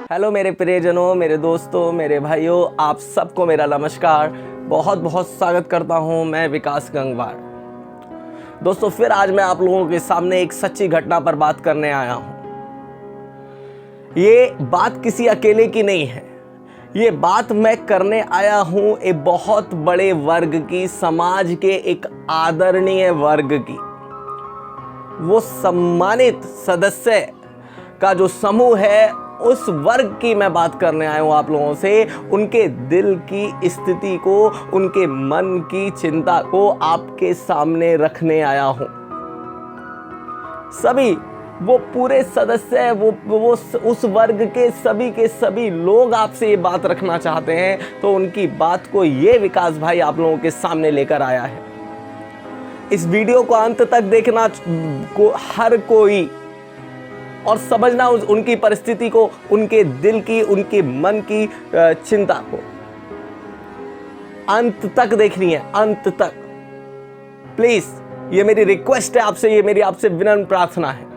Hello मेरे प्रियजनों, मेरे दोस्तों, मेरे भाइयों, आप सबको मेरा नमस्कार। बहुत बहुत स्वागत करता हूं मैं विकास गंगवार। दोस्तों, फिर आज मैं आप लोगों के सामने एक सच्ची घटना पर बात करने आया हूं। ये बात किसी अकेले की नहीं है, ये बात मैं करने आया हूं एक बहुत बड़े वर्ग की, समाज के एक आदरणीय वर्ग की। वो सम्मानित सदस्य का जो समूह है, उस वर्ग की मैं बात करने आया हूं आप लोगों से। उनके दिल की स्थिति को, उनके मन की चिंता को आपके सामने रखने आया हूं। सभी वो पूरे सदस्य, वो उस वर्ग के सभी लोग आपसे ये बात रखना चाहते हैं, तो उनकी बात को ये विकास भाई आप लोगों के सामने लेकर आया है। इस वीडियो को अंत तक देखना हर कोई, और समझना उनकी परिस्थिति को, उनके दिल की, उनके मन की चिंता को अंत तक देखनी है, अंत तक। प्लीज, ये मेरी रिक्वेस्ट है आपसे, ये मेरी आपसे विनम्र प्रार्थना है।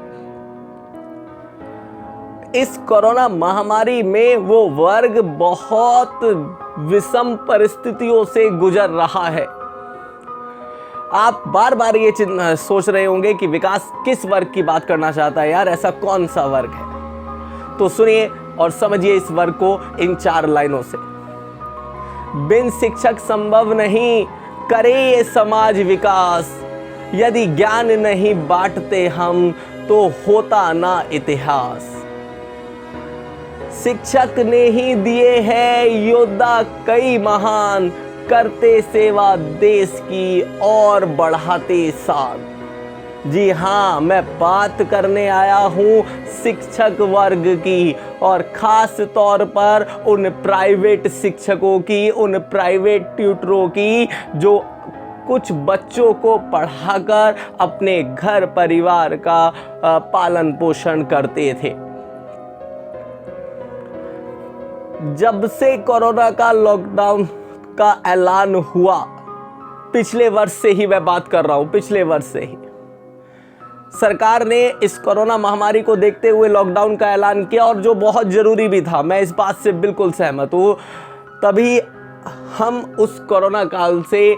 इस कोरोना महामारी में वो वर्ग बहुत विषम परिस्थितियों से गुजर रहा है। आप बार बार ये सोच रहे होंगे कि विकास किस वर्ग की बात करना चाहता है यार, ऐसा कौन सा वर्ग है। तो सुनिए और समझिए इस वर्ग को इन 4 लाइनों से। बिन शिक्षक संभव नहीं करे ये समाज विकास, यदि ज्ञान नहीं बांटते हम तो होता ना इतिहास। शिक्षक ने ही दिए हैं योद्धा कई महान, करते सेवा देश की और बढ़ाते शान। जी हाँ, मैं बात करने आया हूँ शिक्षक वर्ग की, और खास तौर पर उन प्राइवेट शिक्षकों की, उन प्राइवेट ट्यूटरों की जो कुछ बच्चों को पढ़ाकर अपने घर परिवार का पालन पोषण करते थे। जब से कोरोना का लॉकडाउन का ऐलान हुआ, पिछले वर्ष से ही मैं बात कर रहा हूं, पिछले वर्ष से ही सरकार ने इस कोरोना महामारी को देखते हुए लॉकडाउन का ऐलान किया, और जो बहुत जरूरी भी था। मैं इस बात से बिल्कुल सहमत हूं। तभी हम उस कोरोना काल से,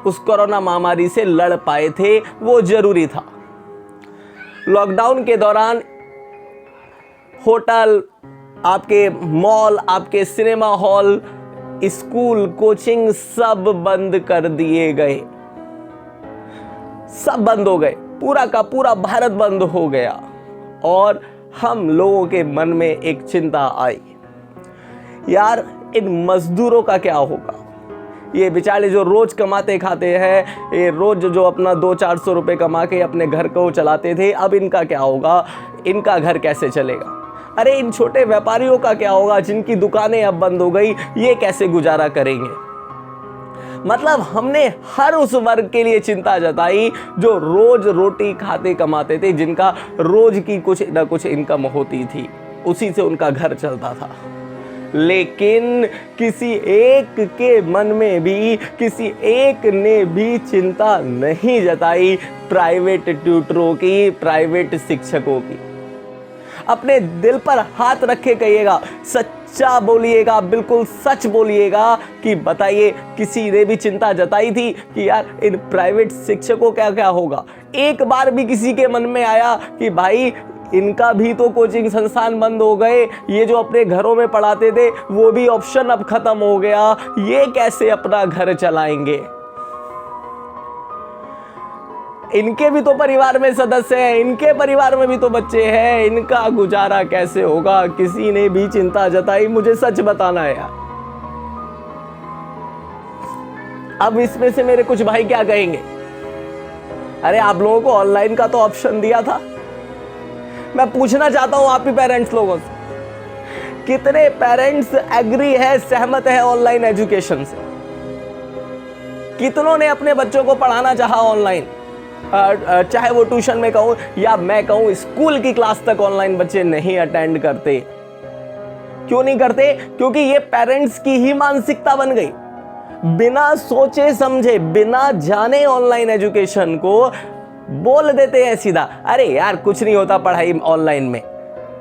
उस कोरोना महामारी से लड़ पाए थे, वो जरूरी था। लॉकडाउन के दौरान होटल, आपके मॉल, आपके सिनेमा हॉल, स्कूल, कोचिंग सब बंद कर दिए गए, सब बंद हो गए, पूरा का पूरा भारत बंद हो गया। और हम लोगों के मन में एक चिंता आई, यार इन मजदूरों का क्या होगा। ये बेचारे जो रोज कमाते खाते हैं, ये रोज जो अपना 200-400 रुपए कमा के अपने घर को चलाते थे, अब इनका क्या होगा, इनका घर कैसे चलेगा। अरे इन छोटे व्यापारियों का क्या होगा जिनकी दुकानें अब बंद हो गई, ये कैसे गुजारा करेंगे। मतलब हमने हर उस वर्ग के लिए चिंता जताई जो रोज रोटी खाते कमाते थे, जिनका रोज की कुछ ना कुछ इनकम होती थी, उसी से उनका घर चलता था। लेकिन किसी एक के मन में भी, किसी एक ने भी चिंता नहीं जताई प्राइवेट ट्यूटरों की, प्राइवेट शिक्षकों की। अपने दिल पर हाथ रखे कहिएगा, सच्चा बोलिएगा, बिल्कुल सच बोलिएगा कि बताइए किसी ने भी चिंता जताई थी कि यार इन प्राइवेट शिक्षकों का क्या होगा। एक बार भी किसी के मन में आया कि भाई इनका भी तो कोचिंग संस्थान बंद हो गए, ये जो अपने घरों में पढ़ाते थे वो भी ऑप्शन अब खत्म हो गया, ये कैसे अपना घर चलाएंगे। इनके भी तो परिवार में सदस्य हैं, इनके परिवार में भी तो बच्चे हैं, इनका गुजारा कैसे होगा। किसी ने भी चिंता जताई, मुझे सच बताना है यार। अब इसमें से मेरे कुछ भाई क्या कहेंगे, अरे आप लोगों को ऑनलाइन का तो ऑप्शन दिया था। मैं पूछना चाहता हूं आप ही पेरेंट्स लोगों से, कितने पेरेंट्स एग्री है, सहमत है ऑनलाइन एजुकेशन से। कितनों ने अपने बच्चों को पढ़ाना चाहा ऑनलाइन, चाहे वो ट्यूशन में कहूं या मैं कहूं स्कूल की क्लास तक ऑनलाइन बच्चे नहीं अटेंड करते। क्यों नहीं करते? क्योंकि ये पेरेंट्स की ही मानसिकता बन गई। बिना सोचे समझे, बिना जाने ऑनलाइन एजुकेशन को बोल देते हैं सीधा, अरे यार कुछ नहीं होता पढ़ाई ऑनलाइन में।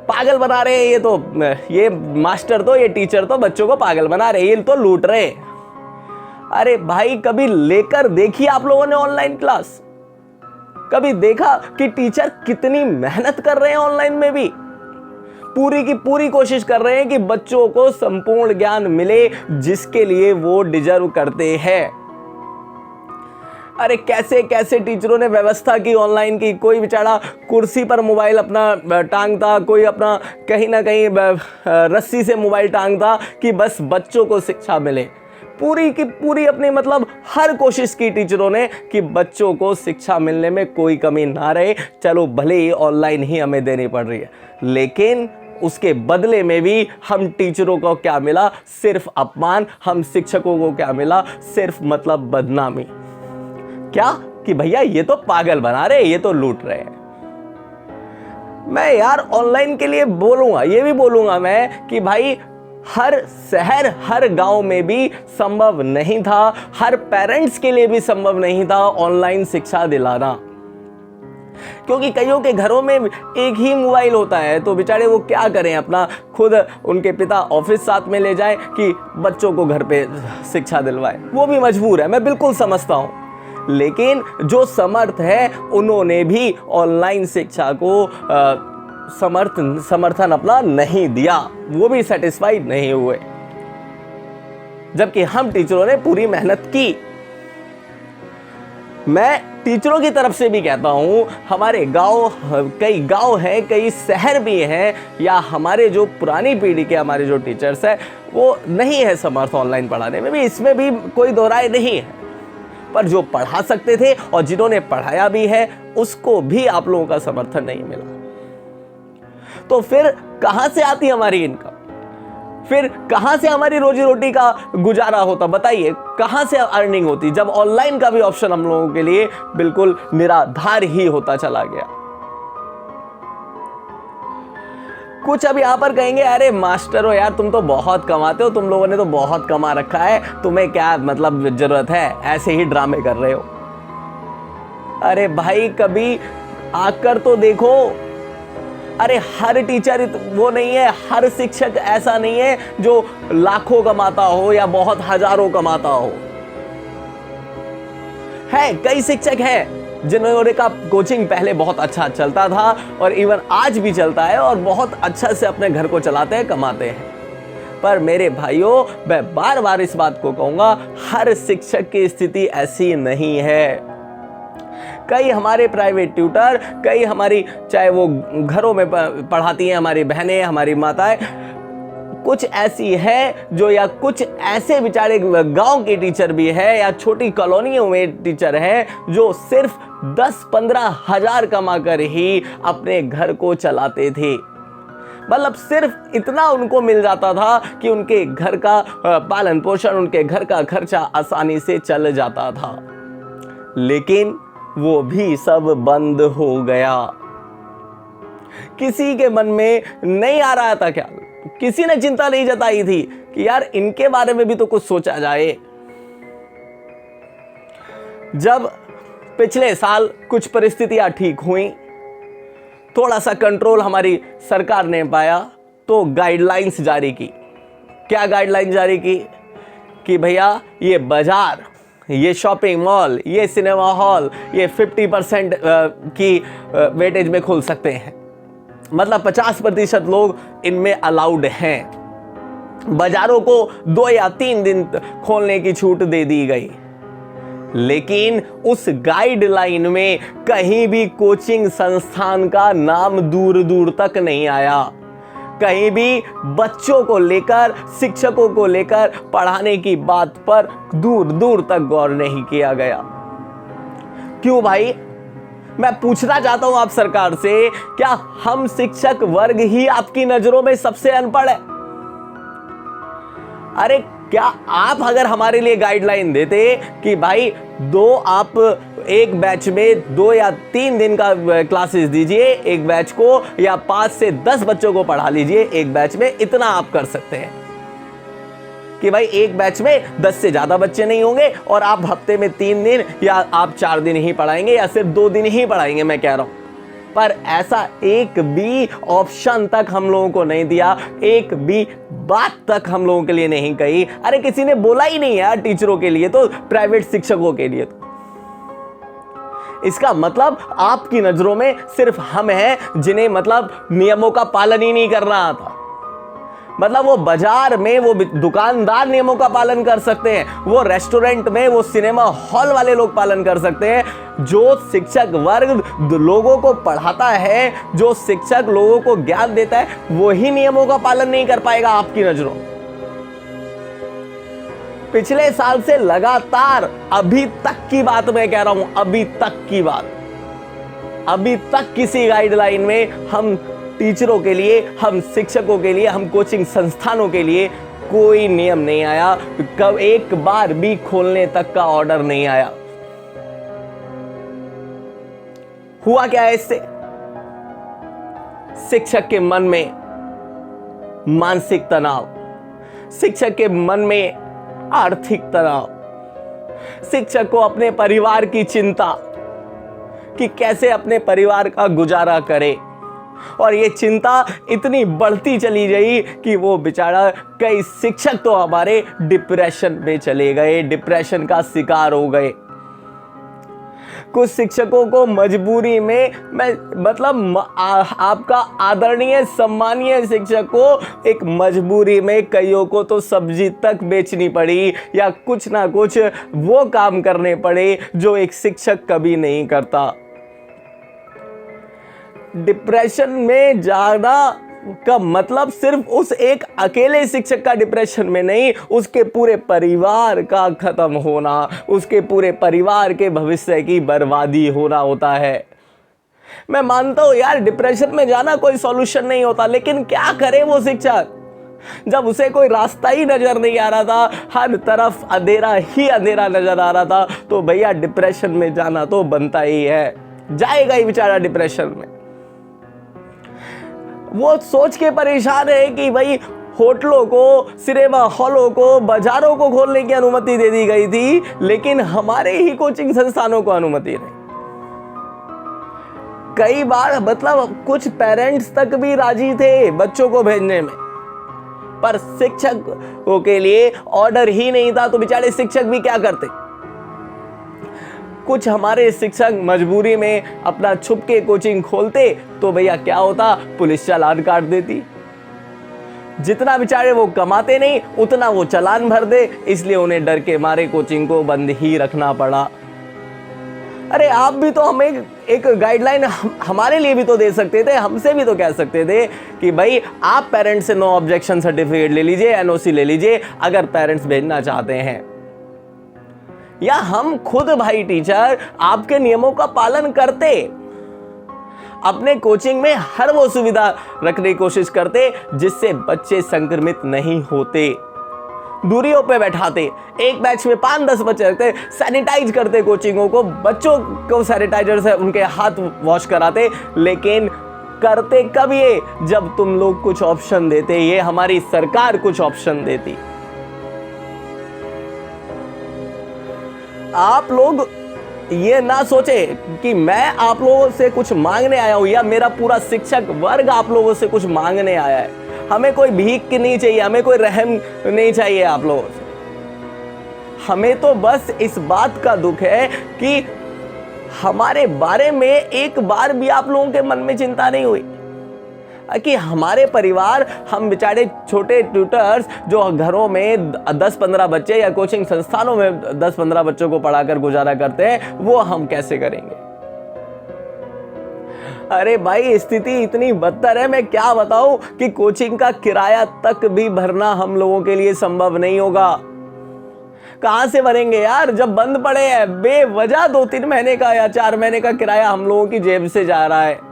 पागल बना रहे हैं, ये मास्टर तो, ये टीचर तो बच्चों को पागल बना रहे हैं, ये तो लूट रहे हैं। अरे भाई, कभी लेकर देखिए आप लोगों ने ऑनलाइन क्लास? कभी देखा कि टीचर कितनी मेहनत कर रहे हैं ऑनलाइन में भी? पूरी की पूरी कोशिश कर रहे हैं कि बच्चों को संपूर्ण ज्ञान मिले जिसके लिए वो डिजर्व करते हैं। अरे कैसे कैसे टीचरों ने व्यवस्था की ऑनलाइन की। कोई बेचारा कुर्सी पर मोबाइल अपना टांगता, कोई अपना कहीं ना कहीं रस्सी से मोबाइल टांगता कि बस बच्चों को शिक्षा मिले। पूरी की पूरी अपनी मतलब हर कोशिश की टीचरों ने कि बच्चों को शिक्षा मिलने में कोई कमी ना रहे। चलो भले ही ऑनलाइन ही हमें देनी पड़ रही है, लेकिन उसके बदले में भी हम टीचरों को क्या मिला? सिर्फ अपमान। हम शिक्षकों को क्या मिला? सिर्फ मतलब बदनामी। क्या कि भैया ये तो पागल बना रहे, ये तो लूट रहे हैं। मैं यार ऑनलाइन के लिए बोलूंगा, ये भी बोलूंगा मैं कि भाई हर शहर हर गांव में भी संभव नहीं था, हर पेरेंट्स के लिए भी संभव नहीं था ऑनलाइन शिक्षा दिलाना, क्योंकि कईयों के घरों में एक ही मोबाइल होता है। तो बेचारे वो क्या करें, अपना खुद उनके पिता ऑफिस साथ में ले जाएं कि बच्चों को घर पे शिक्षा दिलवाएं। वो भी मजबूर है, मैं बिल्कुल समझता हूं। लेकिन जो समर्थ है उन्होंने भी ऑनलाइन शिक्षा को समर्थन अपना नहीं दिया, वो भी सेटिस्फाइड नहीं हुए, जबकि हम टीचरों ने पूरी मेहनत की। मैं टीचरों की तरफ से भी कहता हूं, हमारे कई गांव हैं, कई शहर भी हैं, या हमारे जो पुरानी पीढ़ी के हमारे जो टीचर्स हैं वो नहीं है समर्थ ऑनलाइन पढ़ाने में भी, इसमें भी कोई दो राय नहीं है। पर जो पढ़ा सकते थे और जिन्होंने पढ़ाया भी है उसको भी आप लोगों का समर्थन नहीं मिला। तो फिर कहां से आती हमारी इनकम? फिर कहां से हमारी रोजी रोटी का गुजारा होता? बताइए कहां से अर्निंग होती, जब ऑनलाइन का भी ऑप्शन हम लोगों के लिए बिल्कुल निराधार ही होता चला गया। कुछ अब यहां पर कहेंगे, अरे मास्टर हो यार, तुम तो बहुत कमाते हो, तुम लोगों ने तो बहुत कमा रखा है, तुम्हें क्या मतलब जरूरत है, ऐसे ही ड्रामे कर रहे हो। अरे भाई कभी आकर तो देखो। अरे हर टीचर वो नहीं है, हर शिक्षक ऐसा नहीं है जो लाखों कमाता हो या बहुत हजारों कमाता हो। है कई शिक्षक हैं जिन्होंने का कोचिंग पहले बहुत अच्छा चलता था और इवन आज भी चलता है और बहुत अच्छा से अपने घर को चलाते हैं, कमाते हैं। पर मेरे भाइयों, मैं बार बार इस बात को कहूंगा, हर शिक्षक की स्थिति ऐसी नहीं है। कई हमारे प्राइवेट ट्यूटर, कई हमारी चाहे वो घरों में पढ़ाती हैं हमारी बहनें, हमारी माताएं, कुछ ऐसी है जो, या कुछ ऐसे बेचारे गांव के टीचर भी है या छोटी कॉलोनियों में टीचर है जो सिर्फ 10-15 हजार कमा कर ही अपने घर को चलाते थे। मतलब सिर्फ इतना उनको मिल जाता था कि उनके घर का पालन पोषण, उनके घर का खर्चा आसानी से चल जाता था। लेकिन वो भी सब बंद हो गया। किसी के मन में नहीं आ रहा था क्या, किसी ने चिंता नहीं जताई थी कि यार इनके बारे में भी तो कुछ सोचा जाए। जब पिछले साल कुछ परिस्थितियां ठीक हुई, थोड़ा सा कंट्रोल हमारी सरकार ने पाया, तो गाइडलाइंस जारी की। क्या गाइडलाइन जारी की? कि भैया ये बाजार, ये शॉपिंग मॉल, ये सिनेमा हॉल, ये 50% की वेटेज में खुल सकते हैं। मतलब 50% लोग इनमें अलाउड हैं। बाजारों को 2 या 3 दिन खोलने की छूट दे दी गई। लेकिन उस गाइडलाइन में कहीं भी कोचिंग संस्थान का नाम दूर दूर तक नहीं आया। कहीं भी बच्चों को लेकर, शिक्षकों को लेकर पढ़ाने की बात पर दूर दूर तक गौर नहीं किया गया। क्यों भाई? मैं पूछना चाहता हूं आप सरकार से, क्या हम शिक्षक वर्ग ही आपकी नजरों में सबसे अनपढ़ है? अरे क्या आप अगर हमारे लिए गाइडलाइन देते कि भाई आप एक बैच में 2 या 3 दिन का क्लासेस दीजिए एक बैच को, या 5 से 10 बच्चों को पढ़ा लीजिए एक बैच में, इतना आप कर सकते हैं कि भाई एक बैच में 10 से ज्यादा बच्चे नहीं होंगे और आप हफ्ते में 3 दिन या आप 4 दिन ही पढ़ाएंगे या सिर्फ 2 दिन ही पढ़ाएंगे, मैं कह रहा हूं। पर ऐसा एक भी ऑप्शन तक हम लोगों को नहीं दिया, एक भी बात तक हम लोगों के लिए नहीं कही। अरे किसी ने बोला ही नहीं यार टीचरों के लिए, तो प्राइवेट शिक्षकों के लिए तो। इसका मतलब आपकी नजरों में सिर्फ हम हैं जिन्हें मतलब नियमों का पालन ही नहीं करना आता। मतलब वो बाजार में वो दुकानदार नियमों का पालन कर सकते हैं, वो रेस्टोरेंट में, वो सिनेमा हॉल वाले लोग पालन कर सकते हैं। जो शिक्षक वर्ग लोगों को पढ़ाता है, जो शिक्षक लोगों को ज्ञान देता है, वो ही नियमों का पालन नहीं कर पाएगा आपकी नजरों। पिछले साल से लगातार, अभी तक की बात मैं कह रहा हूं, अभी तक की बात, अभी तक किसी गाइडलाइन में हम टीचरों के लिए, हम शिक्षकों के लिए, हम कोचिंग संस्थानों के लिए कोई नियम नहीं आया। कब एक बार भी खोलने तक का ऑर्डर नहीं आया। हुआ क्या है इससे? शिक्षक के मन में मानसिक तनाव, शिक्षक के मन में आर्थिक तनाव, शिक्षक को अपने परिवार की चिंता कि कैसे अपने परिवार का गुजारा करे, और ये चिंता इतनी बढ़ती चली गई कि वो बेचारा, कई शिक्षक तो हमारे डिप्रेशन में चले गए, डिप्रेशन का शिकार हो गए। कुछ शिक्षकों को मजबूरी में, मैं मतलब आपका आदरणीय सम्मानीय शिक्षक को एक मजबूरी में कईयों को तो सब्जी तक बेचनी पड़ी, या कुछ ना कुछ वो काम करने पड़े जो एक शिक्षक कभी नहीं करता। डिप्रेशन में जाना का मतलब सिर्फ उस एक अकेले शिक्षक का डिप्रेशन में नहीं, उसके पूरे परिवार का खत्म होना, उसके पूरे परिवार के भविष्य की बर्बादी होना होता है। मैं मानता हूं यार डिप्रेशन में जाना कोई सॉल्यूशन नहीं होता, लेकिन क्या करे वो शिक्षक जब उसे कोई रास्ता ही नजर नहीं आ रहा था, हर तरफ अंधेरा ही अंधेरा नजर आ रहा था, तो भैया डिप्रेशन में जाना तो बनता ही है, जाएगा ही बेचारा डिप्रेशन में। वो सोच के परेशान है कि भाई होटलों को, सिनेमा हॉलों को, बाजारों को खोलने की अनुमति दे दी गई थी, लेकिन हमारे ही कोचिंग संस्थानों को अनुमति नहीं। कई बार मतलब कुछ पेरेंट्स तक भी राजी थे बच्चों को भेजने में, पर शिक्षकों के लिए ऑर्डर ही नहीं था, तो बेचारे शिक्षक भी क्या करते। कुछ हमारे शिक्षक मजबूरी में अपना छुप के कोचिंग खोलते, तो भैया क्या होता, पुलिस चालान काट देती। जितना बेचारे वो कमाते नहीं, उतना वो चालान भर दे, इसलिए उन्हें डर के मारे कोचिंग को बंद ही रखना पड़ा। अरे आप भी तो हमें एक गाइडलाइन हमारे लिए भी तो दे सकते थे, हमसे भी तो कह सकते थे कि भाई आप पेरेंट्स से नो ऑब्जेक्शन सर्टिफिकेट ले लीजिए, एनओसी ले लीजिए अगर पेरेंट्स भेजना चाहते हैं। या हम खुद भाई टीचर आपके नियमों का पालन करते, अपने कोचिंग में हर वो सुविधा रखने की कोशिश करते जिससे बच्चे संक्रमित नहीं होते, दूरियों पे बैठाते, एक बैच में 5-10 बच्चे रखते, सैनिटाइज करते कोचिंगों को, बच्चों को सैनिटाइजर से उनके हाथ वॉश कराते। लेकिन करते कब ये, जब तुम लोग कुछ ऑप्शन देते, ये हमारी सरकार कुछ ऑप्शन देती। आप लोग ये ना सोचे कि मैं आप लोगों से कुछ मांगने आया हूं, या मेरा पूरा शिक्षक वर्ग आप लोगों से कुछ मांगने आया है। हमें कोई भीख नहीं चाहिए, हमें कोई रहम नहीं चाहिए आप लोगों से। हमें तो बस इस बात का दुख है कि हमारे बारे में एक बार भी आप लोगों के मन में चिंता नहीं हुई कि हमारे परिवार, हम बेचारे छोटे ट्यूटर्स जो घरों में 10-15 बच्चे या कोचिंग संस्थानों में 10-15 बच्चों को पढ़ाकर गुजारा करते हैं, वो हम कैसे करेंगे। अरे भाई स्थिति इतनी बदतर है, मैं क्या बताऊं कि कोचिंग का किराया तक भी भरना हम लोगों के लिए संभव नहीं होगा। कहां से भरेंगे यार, जब बंद पड़े हैं बेवजह 2-3 महीने का या 4 महीने का किराया हम लोगों की जेब से जा रहा है।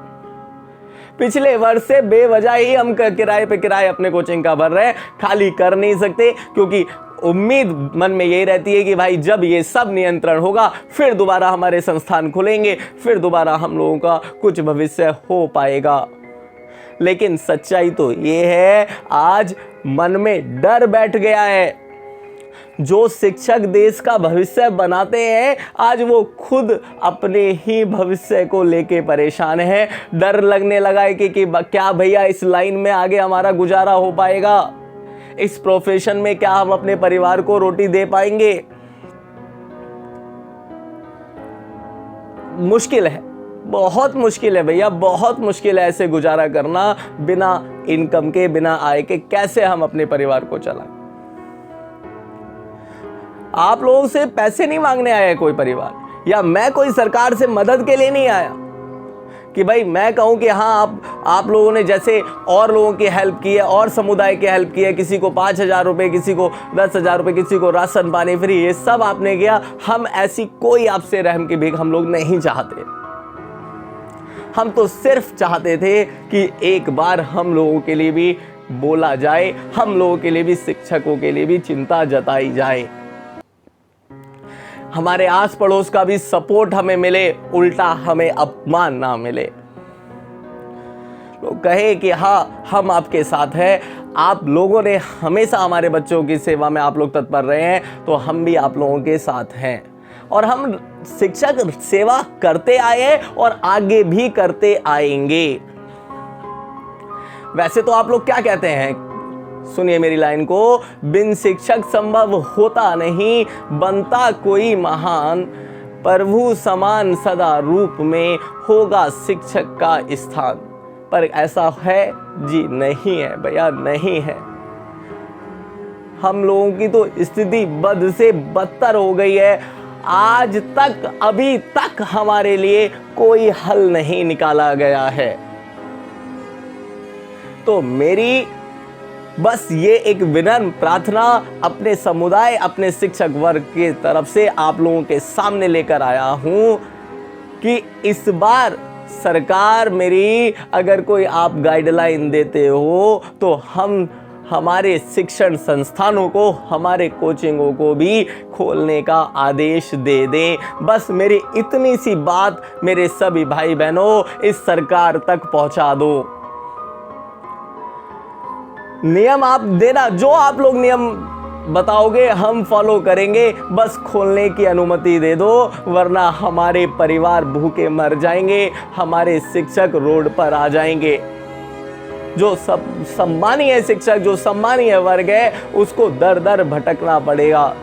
पिछले वर्ष से बेवजह ही हम किराए पे किराए अपने कोचिंग का भर रहे हैं, खाली कर नहीं सकते क्योंकि उम्मीद मन में यही रहती है कि भाई जब ये सब नियंत्रण होगा फिर दोबारा हमारे संस्थान खुलेंगे, फिर दोबारा हम लोगों का कुछ भविष्य हो पाएगा। लेकिन सच्चाई तो ये है, आज मन में डर बैठ गया है। जो शिक्षक देश का भविष्य बनाते हैं, आज वो खुद अपने ही भविष्य को लेके परेशान है। डर लगने लगा है कि क्या भैया इस लाइन में आगे हमारा गुजारा हो पाएगा, इस प्रोफेशन में क्या हम अपने परिवार को रोटी दे पाएंगे। मुश्किल है, बहुत मुश्किल है भैया, बहुत मुश्किल है ऐसे गुजारा करना बिना इनकम के, बिना आय के। कैसे हम अपने परिवार को चलाएं। आप लोगों से पैसे नहीं मांगने आया है कोई परिवार, या मैं कोई सरकार से मदद के लिए नहीं आया कि भाई मैं कहूं कि हाँ आप लोगों ने जैसे और लोगों की हेल्प की है, और समुदाय की हेल्प की है, किसी को 5,000 रुपये, किसी को 10,000 रुपये, किसी को राशन पानी फ्री, ये सब आपने किया। हम ऐसी कोई आपसे रहम की भीख हम लोग नहीं चाहते। हम तो सिर्फ चाहते थे कि एक बार हम लोगों के लिए भी बोला जाए, हम लोगों के लिए भी, शिक्षकों के लिए भी चिंता जताई जाए, हमारे आस पड़ोस का भी सपोर्ट हमें मिले, उल्टा हमें अपमान ना मिले। लोग कहे कि हाँ हम आपके साथ हैं, आप लोगों ने हमेशा हमारे बच्चों की सेवा में आप लोग तत्पर रहे हैं, तो हम भी आप लोगों के साथ हैं। और हम शिक्षक सेवा करते आए और आगे भी करते आएंगे। वैसे तो आप लोग क्या कहते हैं, सुनिए मेरी लाइन को, बिन शिक्षक संभव होता नहीं, बनता कोई महान, प्रभु समान सदा रूप में होगा शिक्षक का स्थान। पर ऐसा है जी? नहीं है भैया, नहीं है। हम लोगों की तो स्थिति बद से बदतर हो गई है। आज तक, अभी तक हमारे लिए कोई हल नहीं निकाला गया है। तो मेरी बस ये एक विनम्र प्रार्थना अपने समुदाय, अपने शिक्षक वर्ग के तरफ से आप लोगों के सामने लेकर आया हूं कि इस बार सरकार मेरी अगर कोई आप गाइडलाइन देते हो तो हम हमारे शिक्षण संस्थानों को, हमारे कोचिंगों को भी खोलने का आदेश दे दें। बस मेरी इतनी सी बात मेरे सभी भाई बहनों इस सरकार तक पहुंचा दो। नियम आप देना, जो आप लोग नियम बताओगे हम फॉलो करेंगे, बस खोलने की अनुमति दे दो, वरना हमारे परिवार भूखे मर जाएंगे, हमारे शिक्षक रोड पर आ जाएंगे। जो सब सम्मानीय शिक्षक, जो सम्मानीय वर्ग है, उसको दर दर भटकना पड़ेगा।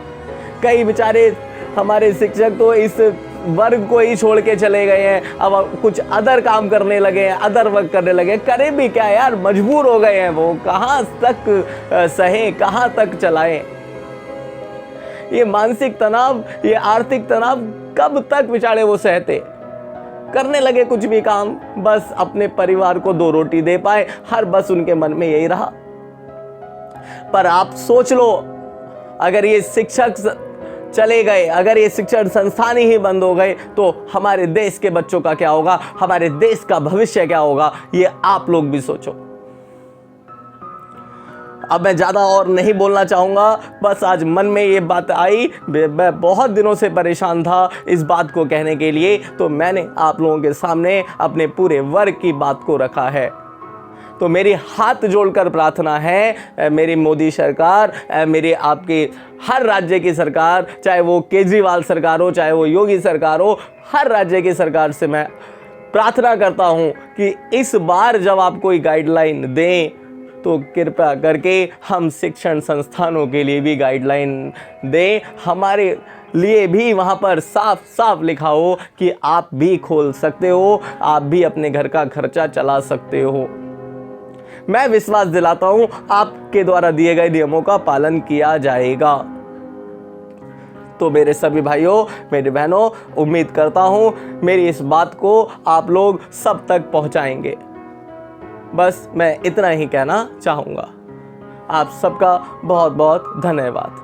कई बेचारे हमारे शिक्षक तो इस वर्ग को ही छोड़ के चले गए हैं, अब कुछ अदर काम करने लगे हैं, अदर वर्क करने लगे। करे भी क्या यार, मजबूर हो गए हैं वो, कहां तक सहें, कहां तक चलाएं। ये मानसिक तनाव, ये आर्थिक तनाव कब तक बेचारे वो सहते। करने लगे कुछ भी काम, बस अपने परिवार को 2 रोटी दे पाए, हर बस उनके मन में यही रहा। पर आप सोच लो, अगर ये शिक्षक चले गए, अगर ये शिक्षण संस्थान ही बंद हो गए, तो हमारे देश के बच्चों का क्या होगा, हमारे देश का भविष्य क्या होगा, ये आप लोग भी सोचो। अब मैं ज़्यादा और नहीं बोलना चाहूँगा, बस आज मन में ये बात आई, मैं बहुत दिनों से परेशान था इस बात को कहने के लिए, तो मैंने आप लोगों के सामने अपने पूरे वर्ग की बात को रखा है। तो मेरी हाथ जोड़कर प्रार्थना है, मेरी मोदी सरकार, मेरे आपके हर राज्य की सरकार, चाहे वो केजरीवाल सरकार हो, चाहे वो योगी सरकार हो, हर राज्य की सरकार से मैं प्रार्थना करता हूं कि इस बार जब आप कोई गाइडलाइन दें तो कृपया करके हम शिक्षण संस्थानों के लिए भी गाइडलाइन दें। हमारे लिए भी वहाँ पर साफ साफ लिखा हो कि आप भी खोल सकते हो, आप भी अपने घर का खर्चा चला सकते हो। मैं विश्वास दिलाता हूं आपके द्वारा दिए गए नियमों का पालन किया जाएगा। तो मेरे सभी भाइयों, मेरी बहनों, उम्मीद करता हूं मेरी इस बात को आप लोग सब तक पहुंचाएंगे। बस मैं इतना ही कहना चाहूंगा। आप सबका बहुत बहुत धन्यवाद।